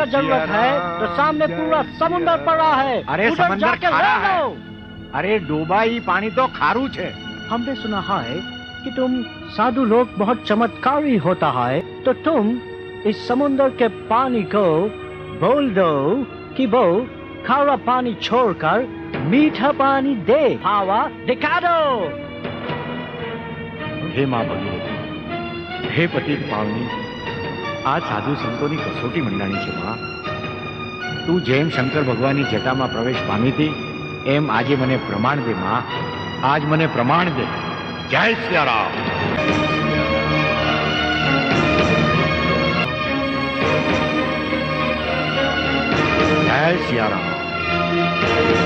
का जरूरत है तो सामने पूरा समुद्र पड़ा है। अरे उधर समंदर जाके खारा ले है। लो। अरे डूबाई पानी तो खारू छे। हमने सुना है कि तुम साधु लोग बहुत चमत्कारी होता है, तो तुम इस समुद्र के पानी को बोल दो कि वो खारा पानी छोड़कर मीठा पानी दे। हवा दिखा दो। हे मां भगवती, हे पति पावनी, आज साधु संतोनी कसोटी मंडाणी छे मां। तू जेम शंकर भगवाननी जटामां प्रवेश पामी थी एम आजे मने प्रमाण दे मां। आज मने प्रमाण दे। जय सियाराम। जय सियाराम।